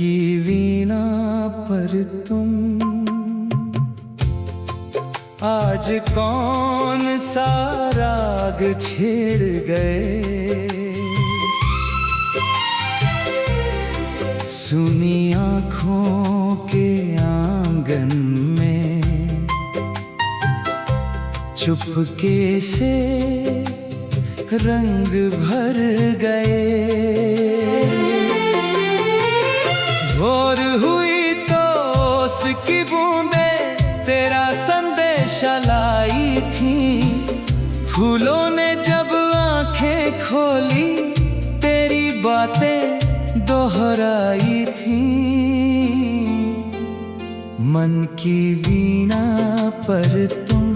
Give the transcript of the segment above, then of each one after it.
की वीणा पर तुम आज कौन सा राग छेड़ गए। सुनी आँखों के आंगन में चुपके से रंग भर गए। भोर हुई तो उसकी बूंदें तेरा संदेशा लाई थी। फूलों ने जब आंखें खोली तेरी बातें दोहराई थी। मन की वीणा पर तुम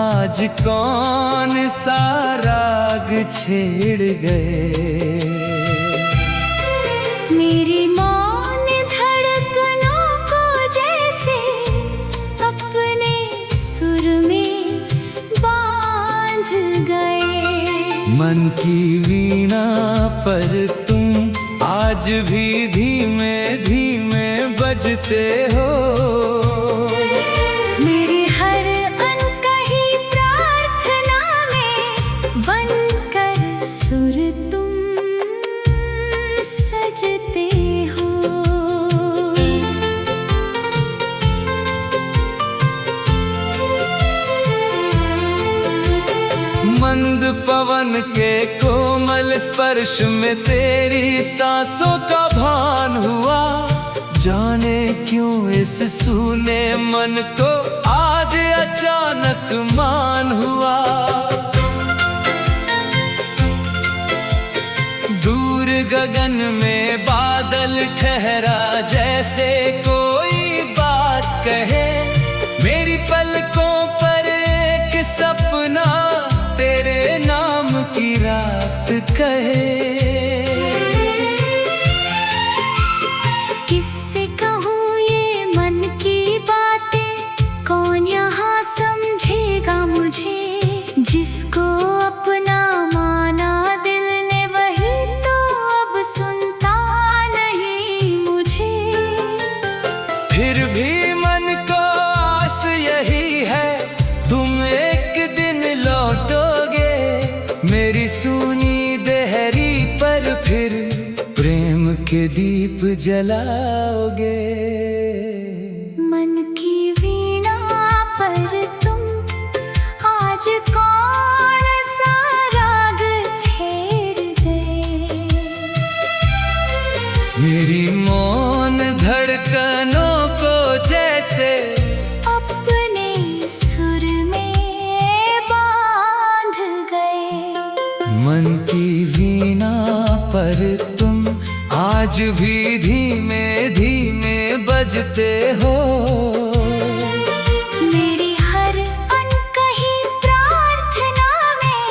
आज कौन सा राग छेड़ गए। मेरी मौन धड़कनों को जैसे अपने सुर में बांध गए। मन की वीणा पर तुम आज भी धीमे धीमे बजते हो। मेरी हर अनकही प्रार्थना में बनकर सुर तुम सजते हो। मंद पवन के कोमल स्पर्श में तेरी सांसों का भान हुआ। जाने क्यों इस सूने मन को आज अचानक मान हुआ। दूर गगन में बादल ठहरा जैसे कोई बात कहे। मेरी पलकों पर एक सपना तेरे नाम की रात कहे। किससे कहूँ ये मन की बातें, कौन यहाँ समझेगा मुझे। जिसको अपना माना दिल ने वही तो अब सुनता नहीं मुझे। फिर भी मन को आस यही है तुम एक दिन लौटोगे। मेरी सूनी देहरी पर फिर प्रेम के दीप जलाओगे। मन की वीणा पर तुम आज कौन सा राग छेड़ गए। मेरी मौन धड़कनों को जैसे अपने सुर में बांध गए। मन की वीणा पर तुम आज भी धीमे धीमे बजते हो। मेरी हर अनकही प्रार्थना में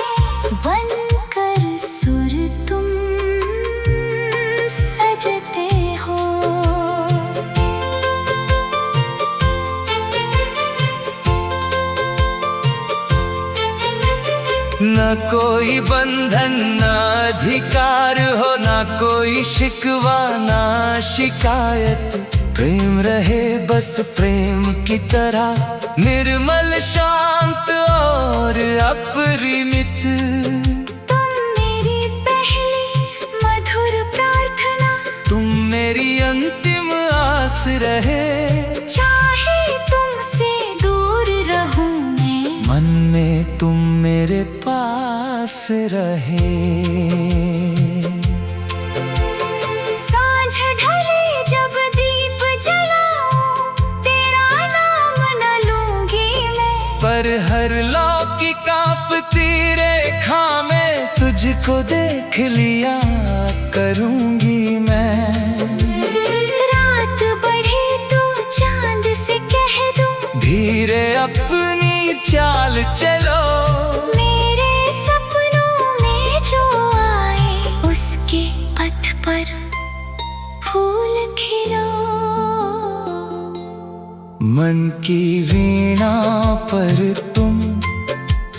बनकर सुर तुम सजते हो। न कोई बंधन न अधिकार हो, न कोई शिकवा न शिकायत। प्रेम रहे बस प्रेम की तरह निर्मल शांत और अपरिमित। तुम मेरी पहली मधुर प्रार्थना, तुम मेरी अंतिम आस रहे। चाहे तुमसे दूर रहूं मैं, मन में तुम मेरे पास रहे। सांझ ढले जब दीप जलाऊं, तेरा नाम न लूंगी मैं। पर हर लौ की कांपती रेखा में तुझको देख लिया करूंगी मैं। रात बढ़े तो चांद से कह दूं, धीरे अपनी चाल चलो। मेरे सपनों में जो आए उसके पथ पर फूल खिलो। मन की वीणा पर तुम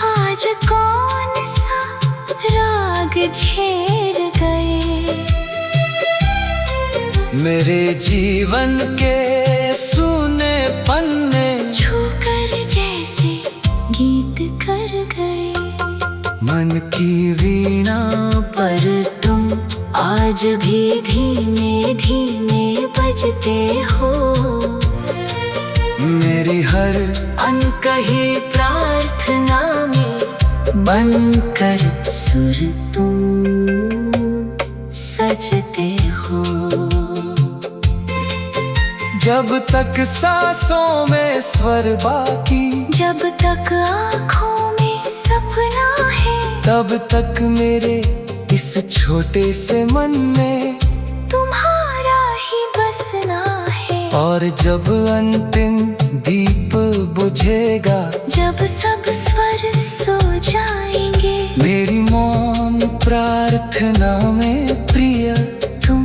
आज कौन सा राग छेड़ गए। मेरे जीवन के सूने पन्ने छूकर जैसे गीत कर गए। मन की वीणा पर तुम आज भी धीमे धीमे बजते हो। मेरी हर अनकही प्रार्थना में बनकर सुर तुम सजते हो। जब तक सांसों में स्वर बाकी, जब तक आँखों में सपना है, तब तक मेरे इस छोटे से मन में तुम्हारा ही बसना है। और जब अंतिम दीप बुझेगा, जब सब स्वर सो जाएंगे, मेरी मौन प्रार्थना में प्रिय तुम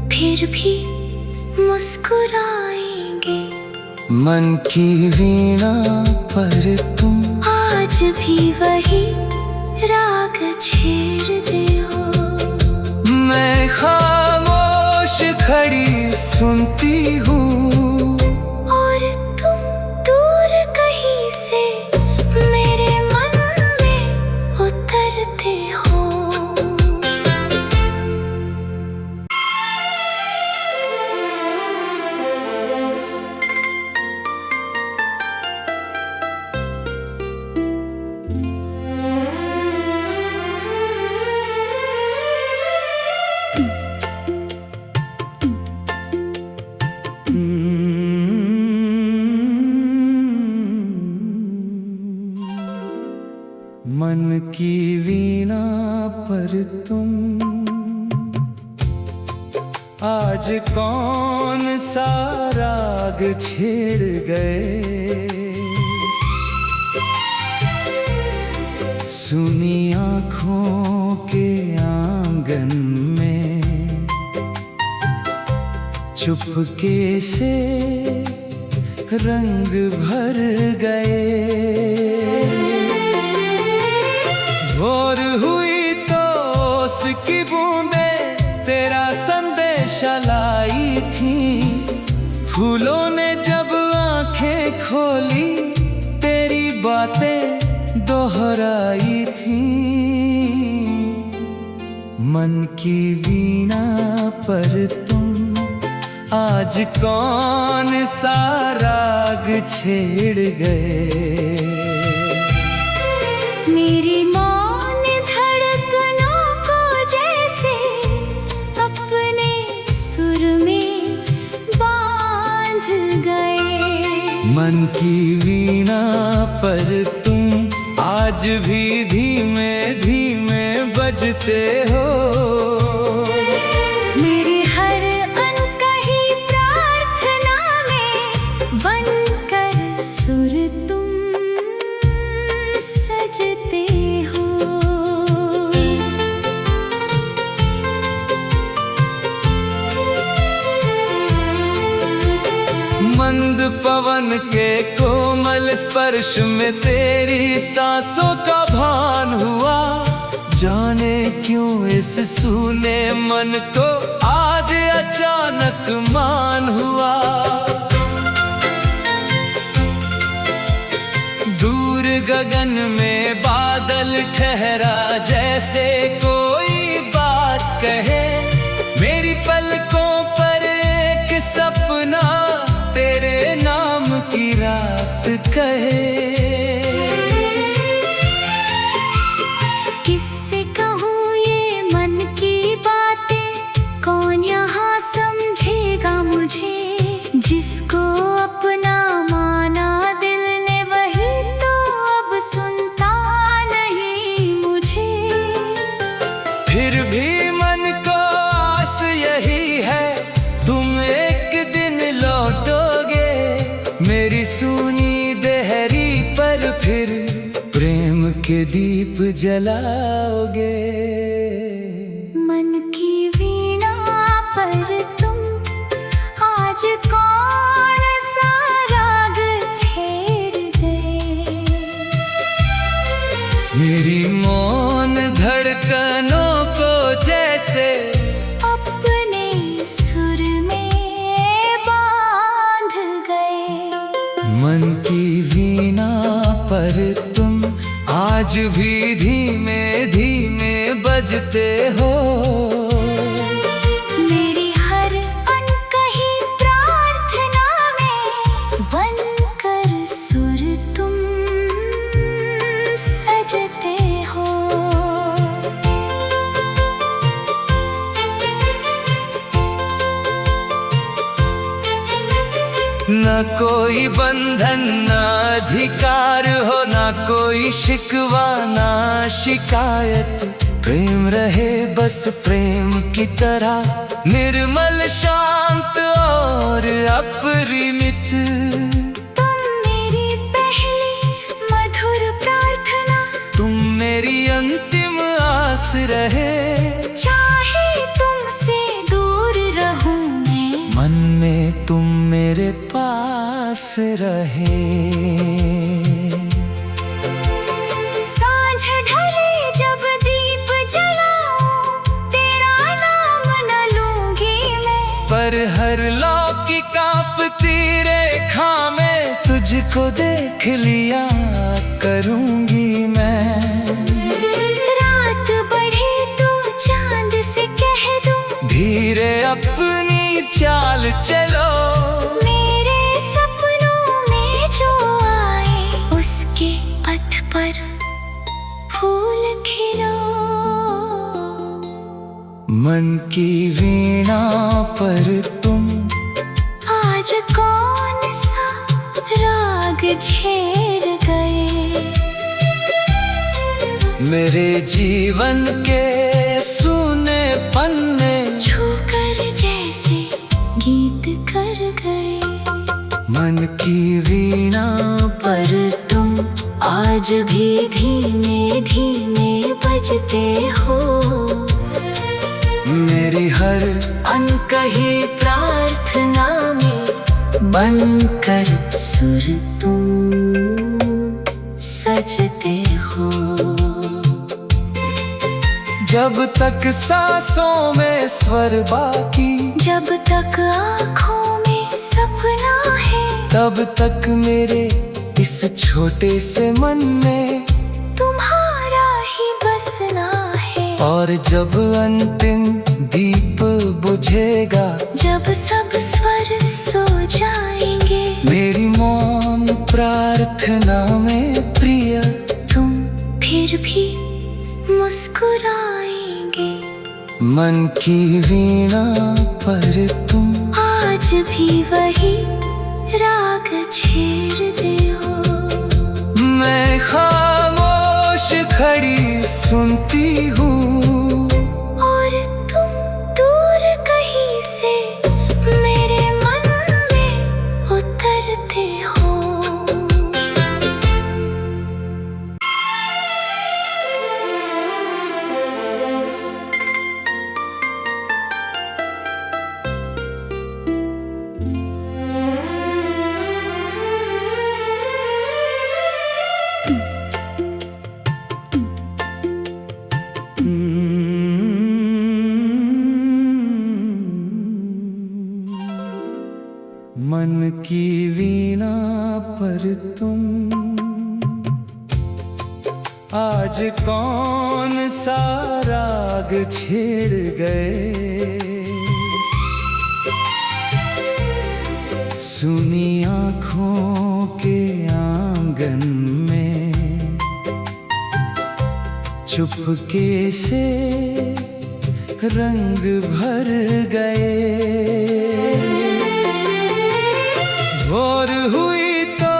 फिर भी मुस्कुराएंगे। मन की वीणा पर तुम आज भी वही राग छेड़ते हो। मैं खामोश खड़ी सुनती हूँ, और तुम दूर कहीं से मेरे मन में उतरते हो। मन की वीणा पर तुम आज कौन सा राग छेड़ गए। सुनी आँखों के आंगन में चुपके से रंग भर गए। भोर हुई तो उसकी बूंदें तेरा संदेशा लाई थी। फूलों ने जब आंखें खोली, तेरी बातें दोहराई थी। मन की वीणा पर तुम आज कौन सा राग छेड़ गए। मेरी मौन धड़कनों को जैसे अपने सुर में बांध गए। मन की वीणा पर तुम आज भी धीमे धीमे बजते हो। मेरी हर अनकही प्रार्थना में बनकर सुर तुम सजते हो। मंद पवन के कोमल स्पर्श में तेरी सांसों का भान हुआ। जाने क्यों इस सूने मन को आज अचानक मान हुआ। दूर गगन में बादल ठहरा, जैसे कोई बात कहे। मेरी पलकों पर एक सपना तेरे नाम की रात कहे। किससे कहूँ ये मन की बातें, कौन यहाँ समझेगा मुझे। जिसको अपना माना दिल ने, वही तो अब सुनता नहीं मुझे। फिर भी मन को आस यही है, तुम एक दिन लौटोगे। मेरी सूनी देहरी पर फिर प्रेम के दीप जलाओगे। मन की वीणा पर तुम आज कौन सा राग छेड़ गए। मेरी मौन धड़कनों को जैसे अपने सुर में पर तुम आज भी धीमे धीमे बजते हो। मेरी हर अनकही प्रार्थना में बनकर सुर तुम सजते हो। न कोई बंधन न अधिकार हो, न कोई शिकवा न शिकायत। प्रेम रहे बस प्रेम की तरह, निर्मल शांत और अपरिमित। तुम मेरी पहली मधुर प्रार्थना, तुम मेरी अंतिम आस रहे। चाहे तुमसे दूर रहूं मैं, मन में तुम मेरे पास रहे। सांझ ढले जब दीप जलाऊं, तेरा नाम न लूंगी मैं। पर हर लौ की कांपती रेखा में तुझको देख लिया करूंगी मैं। रात बढ़े तो चांद से कह दूं, धीरे अपनी चाल चलो। मेरे सपनों में जो आए उसके पथ पर फूल खिलो। मन की वीणा पर तुम आज कौन सा राग छेड़ गए। मेरे जीवन के सूने पन्ने छूकर जैसे गीत कर गए। मन की वीणा पर तुम आज भी धीमे धीमे बजते हो। मेरी हर अनकही प्रार्थना में बनकर सुर तुम सजते हो। जब तक सांसों में स्वर बाकी, जब तक आँखों में सपना है, तब तक मेरे इस छोटे से मन में तुम्हारा ही बसना है। और जब अंतिम दीप बुझेगा, जब सब स्वर सो जाएंगे, मेरी मौन प्रार्थना में प्रिय तुम फिर भी मुस्कुराएंगे। मन की वीणा पर तुम आज भी वही राग छेड़ते हो। मैं खामोश खड़ी सुनती हूँ, और तुम दूर कहीं से मेरे मन में उतरते हो। मन की वीणा पर तुम आज कौन सा राग छेड़ गए। सुनी आँखों के आंगन में चुपके से रंग भर गए। भोर हुई तो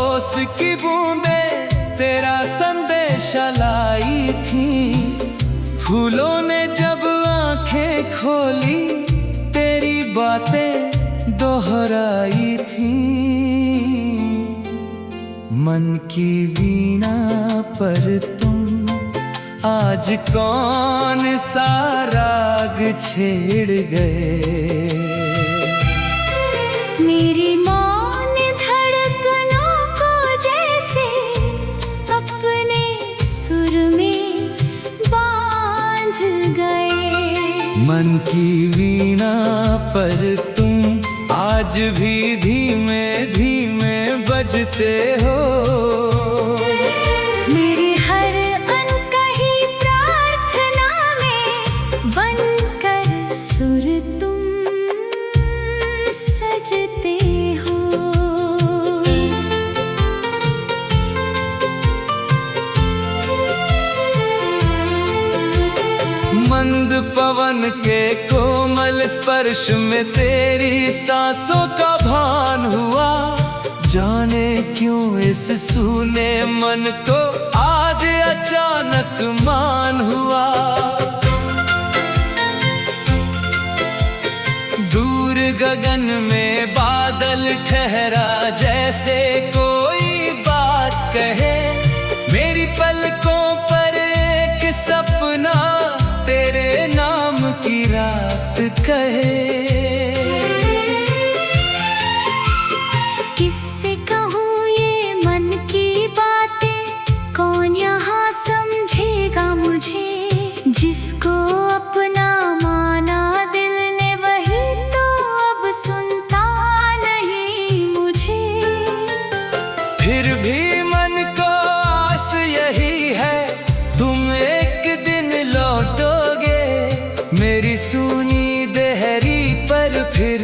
उसकी बूंदें तेरा संदेशा लाई थी। फूलों ने जब आंखें खोली तेरी बातें दोहराई थी। मन की वीणा पर तुम आज कौन सा राग छेड़ गए। मेरी मौन धड़कनों को जैसे अपने सुर में बांध गए। मन की वीणा पर तुम आज भी धीमे धीमे बजते हो। मंद पवन के कोमल स्पर्श में तेरी सांसों का भान हुआ। जाने क्यों इस सूने मन को आज अचानक मान हुआ। दूर गगन में बादल ठहरा जैसे कोई बात कहे। मेरी पलकों पर एक सपना तेरे नाम की रात कहे। किससे कहूँ ये मन की बातें, कौन यहाँ समझेगा मुझे। जिसको अपना माना दिल ने वही तो अब सुनता नहीं मुझे। फिर भी मन को आस यही है, तुम एक दिन लौटोगे। मेरी सूनी देहरी पर फिर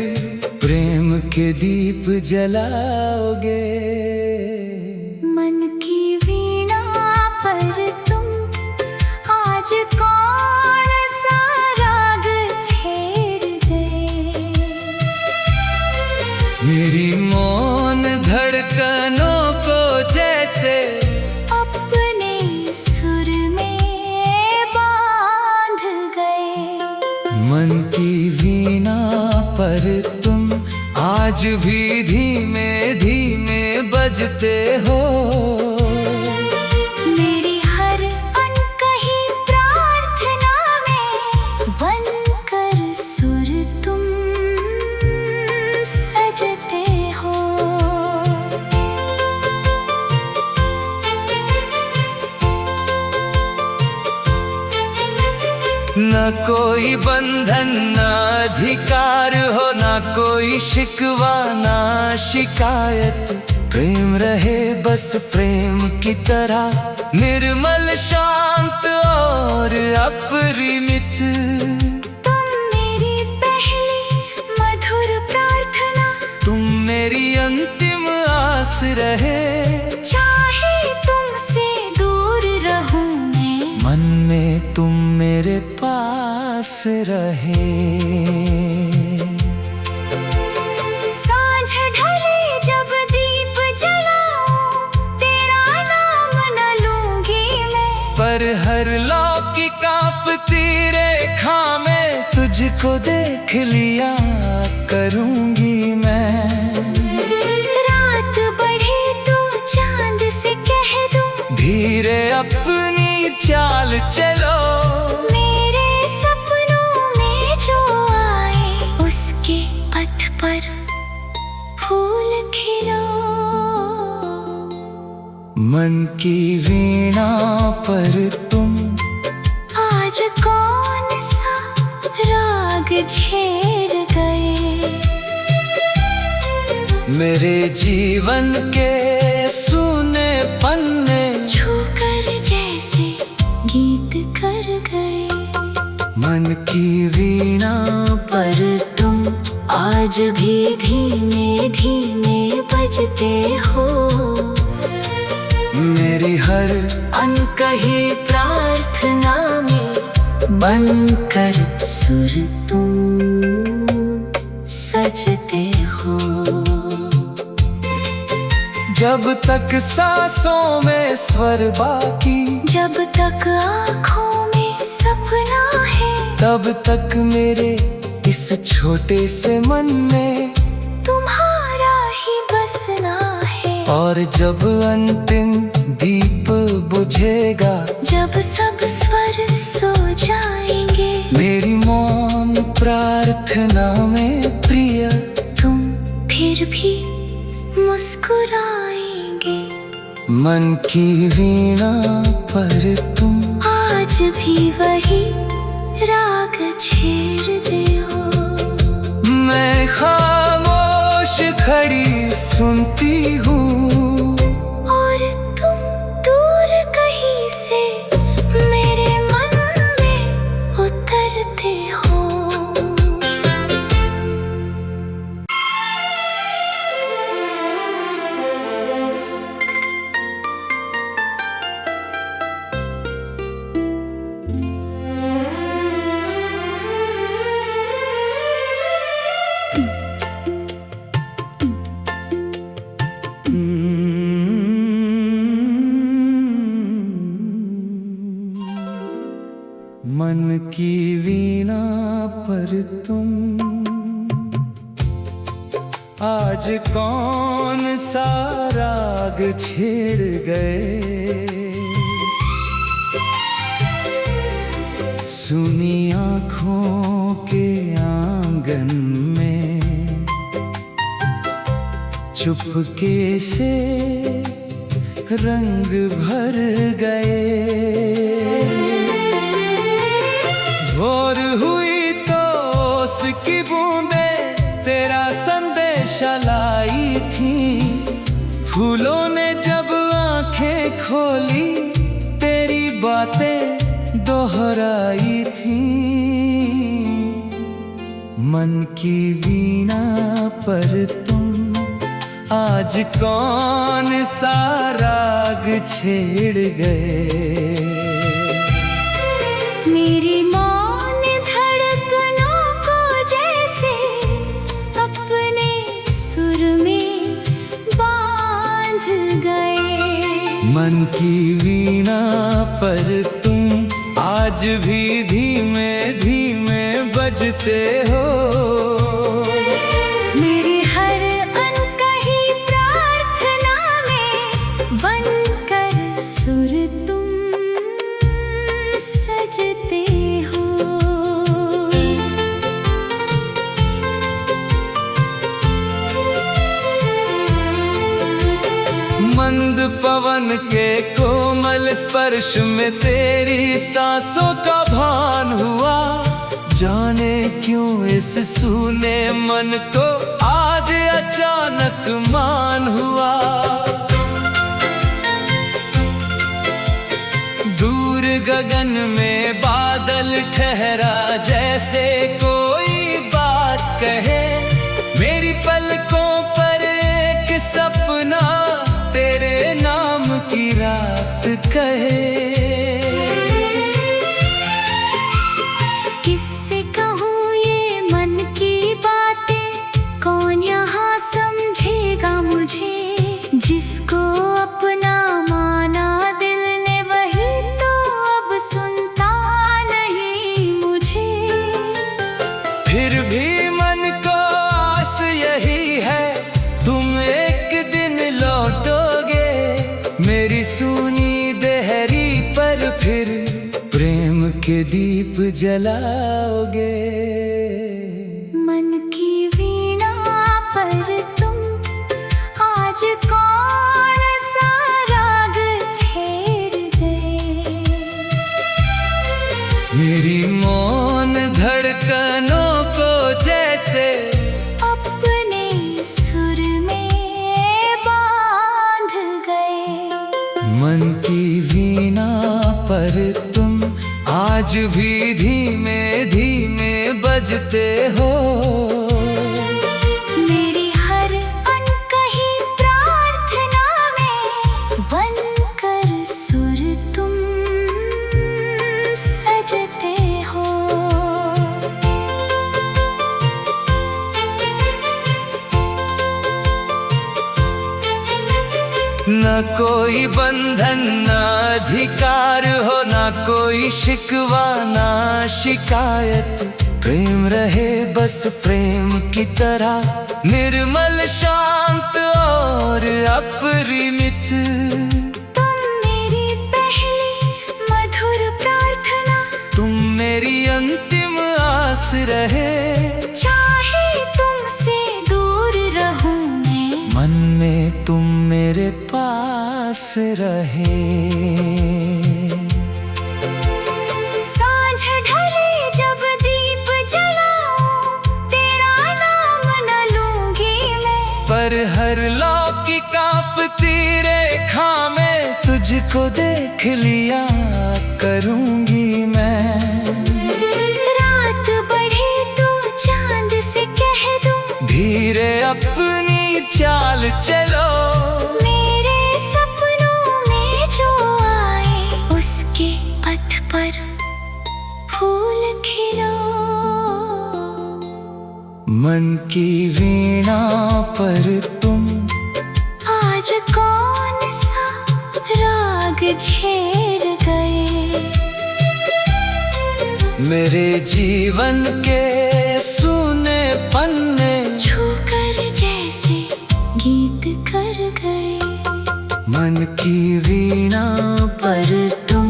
प्रेम के दीप जलाओगे। मन की वीणा पर तुम आज कौन सा राग छेड़ गए। मेरी मौन धड़कनों को जैसे अपने सुर में बांध गए। मन की वीणा पर तुम आज भी धीमे धीमे बजते हो। मेरी हर अनकही प्रार्थना में बनकर सुर तुम सजते हो। न कोई बंधन न अधिकार हो, न कोई शिकवा न शिकायत। प्रेम रहे बस प्रेम की तरह, निर्मल शांत और अपरिमित। तुम मेरी पहली मधुर प्रार्थना, तुम मेरी अंतिम आस रहे। चाहे तुमसे दूर रहूं मैं, मन में तुम मेरे पास रहे। सांझ ढले जब दीप जलाऊं, तेरा नाम न लूंगी मैं। पर हर लौ की कांपती रेखा में तुझको देख लिया करूंगी मैं। रात बढ़े तो चांद से कह दूं, धीरे अपनी चाल चलो। मेरे सपनों में जो आए उसके पथ पर फूल खिलो। मन की वीणा पर तुम आज कौन सा राग छेड़ गए। मेरे जीवन के सूने पन्ने छूकर जैसे गीत कर गए। मन की वीणा पर तुम आज भी धीमे धीमे बजते हो। मेरी हर अनकही प्रार्थना में बनकर सुर तुम सजते हो। जब तक सांसों में स्वर बाकी, जब तक आँखों में सपना है, तब तक मेरे इस छोटे से मन में तुम्हारा ही बसना है। और जब अंतिम दीप बुझेगा, जब सब स्वर सो जाएंगे, मेरी मौन प्रार्थना में प्रिय तुम फिर भी मुस्कुराएंगे। मन की वीणा पर तुम आज भी वही राग छेड़ते हो। मैं खामोश खड़ी सुनती हूँ, और तुम दूर कहीं से मेरे मन में उतरते हो। मन की वीणा पर तुम आज कौन सा राग छेड़ गए। सुनी आँखों के आंगन में चुपके से रंग भर गए। भोर हुई तो उसकी बूंदें तेरा संदेशा लाई थी। फूलों ने जब आंखें खोली तेरी बातें दोहराई थी। मन की वीणा पर तुम आज कौन सा राग छेड़ गए। मेरी मौन धड़कनों को जैसे अपने सुर में बांध गए। मन की वीणा पर तुम आज भी धीमे धीमे बजते हो। मेरी हर अनकही प्रार्थना में बनकर सुर तुम सजते हो। मंद पवन के कोमल स्पर्श में तेरी सांसों का भान हुआ। जाने क्यों इस सूने मन को आज अचानक मान हुआ। दूर गगन में बादल ठहरा जैसे कोई बात कहे। मेरी पलकों पर एक सपना तेरे नाम की रात कहे। किससे कहूँ ये मन की बातें, कौन यहाँ समझेगा मुझे। जिसको अपना माना दिल ने वही तो अब सुनता नहीं मुझे। फिर भी मन को आस यही है तुम एक दिन लौटोगे। मेरी सूनी देहरी पर फिर प्रेम के दीप जलाओगे। मन की वीणा पर तुम आज कौन सा राग छेड़ गए। मेरी मौन धड़कनों को जैसे अपने सुर में बांध गए। मन की वीणा पर तुम आज भी धीमे धीमे बजते हो। मेरी हर अनकही प्रार्थना में बनकर सुर तुम सजते हो। न कोई बंधन न अधिकार हो, न कोई शिकवा न शिकायत। प्रेम रहे बस प्रेम की तरह, निर्मल शांत और अपरिमित। तुम मेरी पहली मधुर प्रार्थना, तुम मेरी अंतिम आस रहे। चाहे तुमसे दूर रहूं मैं, मन में तुम मेरे पास रहे। सांझ ढले जब दीप जलाऊं, तेरा नाम न लूंगी मैं। पर हर लौकी कांपती रेखा में तुझको देख लिया करूंगी मैं। रात बढ़े तो चांद से कह दूं, धीरे अपनी चाल चलो। मेरे सपनों में जो आए उसके पथ पर फूल खिलो। मन की वीणा पर तुम आज कौन सा राग छेड़ गए। मेरे जीवन के सूने पन्ने छूकर जैसे गीत कर गए। मन की वीणा पर तुम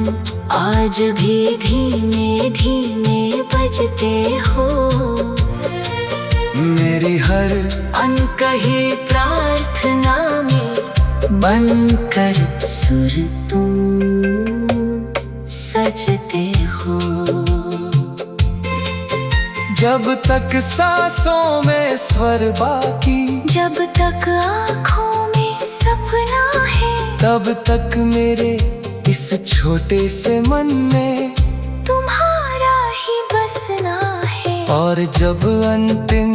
आज भी धीमे धीमे बजते हो। मेरी हर अनकही प्रार्थना में बनकर सुर तुम सजते हो। जब तक सांसों में स्वर बाकी, जब तक आँखों में सपना है, तब तक मेरे इस छोटे से मन में तुम्हारा ही बसना है। और जब अंतिम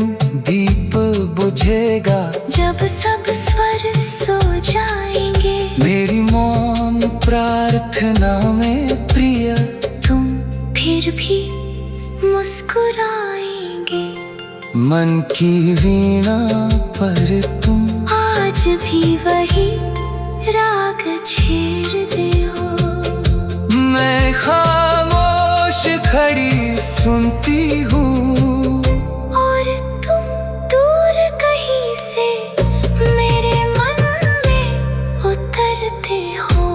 दीप बुझेगा, जब सब स्वर सो जाएंगे, मेरी मौन प्रार्थना में प्रिय तुम फिर भी मुस्कुराएंगे। मन की वीणा पर तुम आज भी वही राग छेड़ते हो। मैं खामोश खड़ी सुनती हूँ, और तुम दूर कहीं से मेरे मन में उतरते हो।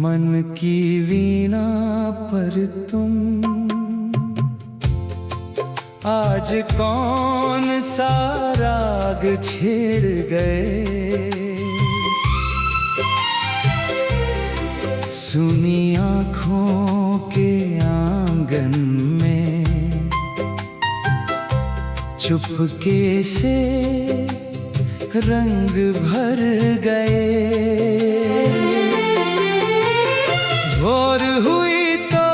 मन की वीणा पर तुम आज कौन सा राग छेड़ गए। सुनी आँखों के आंगन में चुपके से रंग भर गए। भोर हुई तो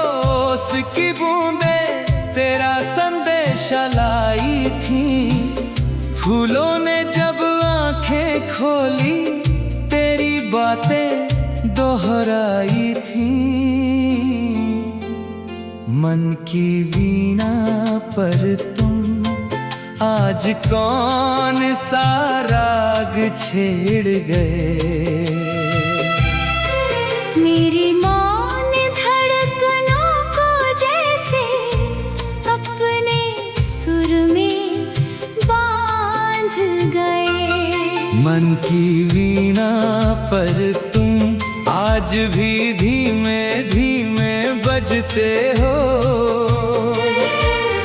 उसकी बूंदें तेरा संदेश लाई थी। फूलों ने जब आंखें खोली, तेरी बातें दोहराई थी। मन की वीणा पर तुम आज कौन सा राग छेड़ गए। मेरी मौन धड़कनों को जैसे अपने सुर में बांध गए। मन की वीणा पर तुम आज भी धीमे धीमे बजते हो।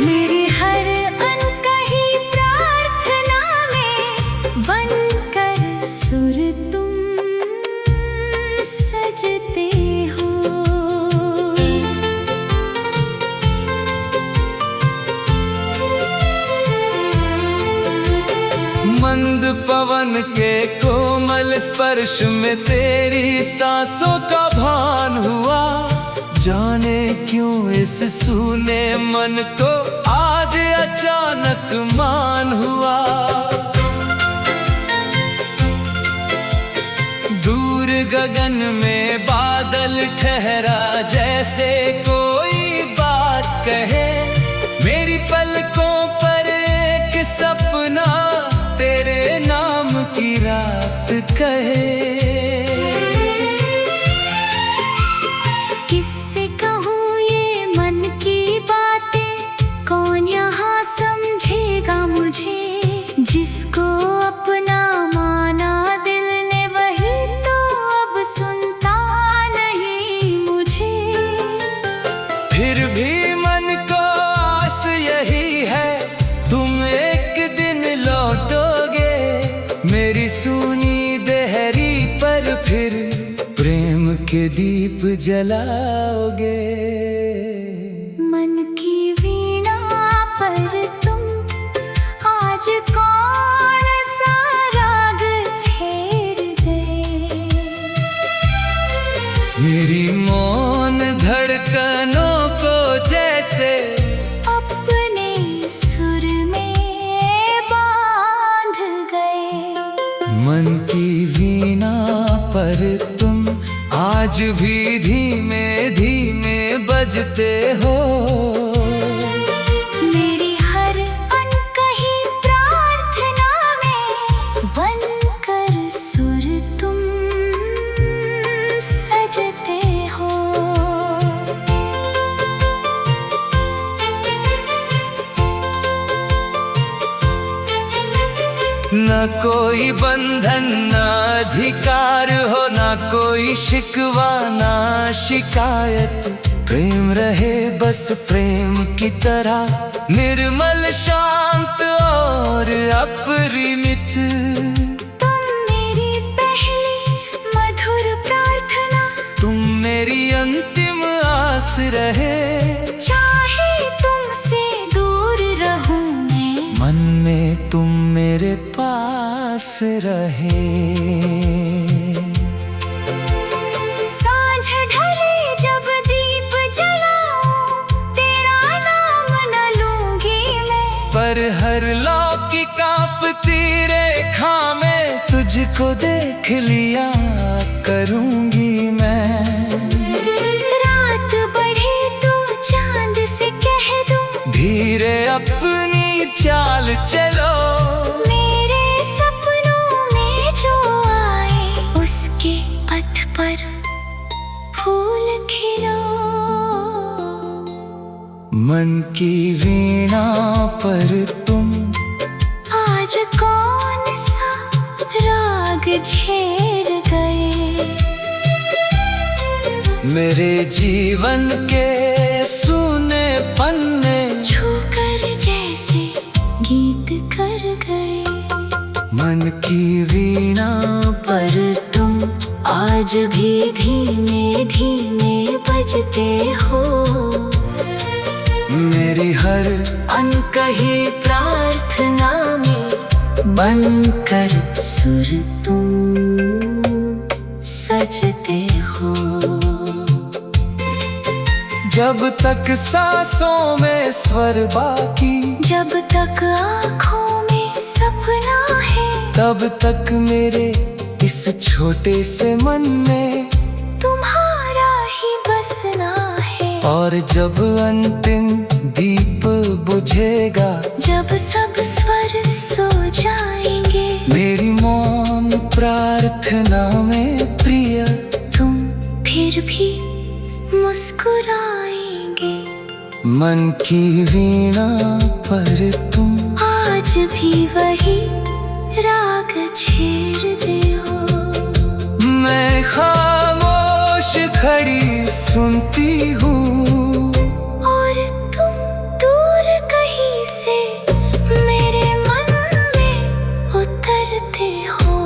मेरी हर अनकही प्रार्थना में बनकर सुर तुम सजते हो। मंद पवन के कोमल स्पर्श में तेरी सांसों का भान हुआ। जाने क्यों इस सूने मन को आज अचानक मान हुआ। दूर गगन में बादल ठहरा, जैसे कोई बात कहे। मेरी पलकों पर एक सपना तेरे नाम की रात कहे। किससे कहूँ ये मन की बातें, कौन यहाँ समझेगा मुझे। जिसको अपना माना दिल ने, वही तो अब सुनता नहीं मुझे। फिर भी मन को आस यही है, तुम एक दिन लौटोगे। मेरी सूनी देहरी पर फिर प्रेम के दीप जलाओगे। मन की वीणा पर तुम आज कौन सा राग छेड़ गए। मेरी मौन धड़कनों को जैसे अपने सुर में आज भी धीमे धीमे बजते हो। मेरी हर अनकही प्रार्थना में बनकर सुर तुम सजते हो। न कोई बंधन न अधिकार हो, न कोई शिकवा न शिकायत। प्रेम रहे बस प्रेम की तरह, निर्मल शांत और अपरिमित। तुम मेरी पहली मधुर प्रार्थना, तुम मेरी अंतिम आस रहे। चाहे तुमसे दूर रहूं मैं, मन में तुम मेरे पास रहे। सांझ ढले जब दीप जलाऊं, तेरा नाम न लूंगी मैं। पर हर लौकी कांपती रेखा में तुझको देख लिया करूंगी मैं। रात बढ़े तो चांद से कह दूं, धीरे अपनी चाल चलो। मेरे सपनों में जो आए, उसके पथ पर फूल खिलो। मन की वीणा पर तुम आज कौन सा राग छेड़ गए। मेरे जीवन के सूने पन्ने छूकर जैसे गीत कर गए। मन की वीणा पर तुम आज भी धीमे धीमे बजते हो। मेरी हर अनकही प्रार्थना में बनकर सुर तुम सजते हो। जब तक सांसों में स्वर बाकी, जब तक आँखों में सपना है, तब तक मेरे इस छोटे से मन में तुम्हारा ही बसना है। और जब अंतिम दीप बुझेगा, जब सब स्वर सो जाएंगे, मेरी मौन प्रार्थना में प्रिय तुम फिर भी मुस्कुराएंगे। मन की वीणा पर तुम आज भी वही राग छेड़ते हो। मैं खामोश खड़ी सुनती हूँ, और तुम दूर कहीं से मेरे मन में उतरते हो।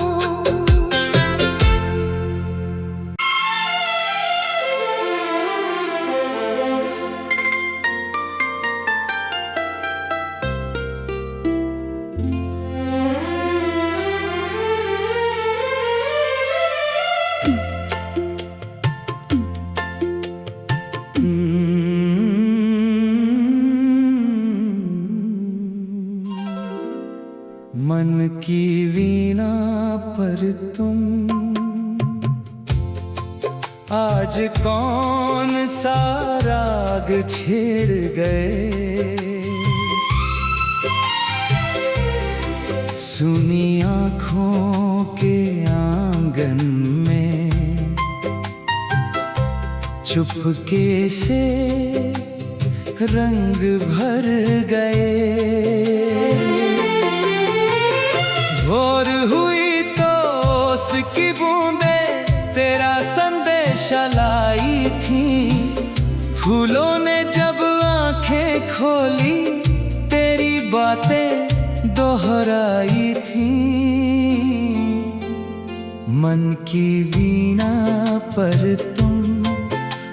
मन की वीणा पर तुम आज कौन सा राग छेड़ गए। सुनी आँखों के आंगन में चुपके से रंग भर गए। भोर हुई तो उसकी बूंदें तेरा संदेशा लाई थी। फूलों ने जब आंखें खोली तेरी बातें दोहराई थी। मन की वीणा पर तुम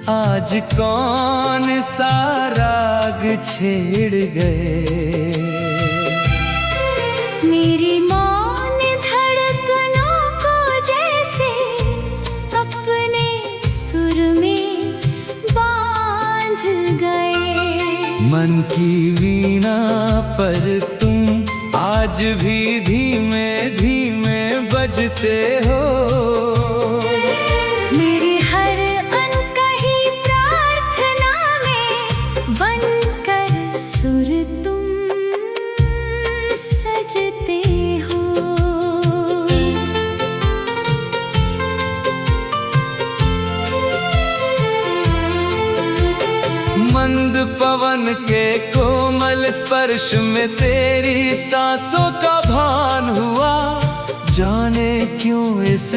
आज कौन सा राग छेड़ गए। मेरी मौन धड़कनों को जैसे अपने सुर में बांध गए। मन की वीणा पर तुम आज भी धीमे धीमे बजते हो। मेरी हर मंद पवन के कोमल स्पर्श में तेरी सांसों का भान हुआ। जाने क्यों इस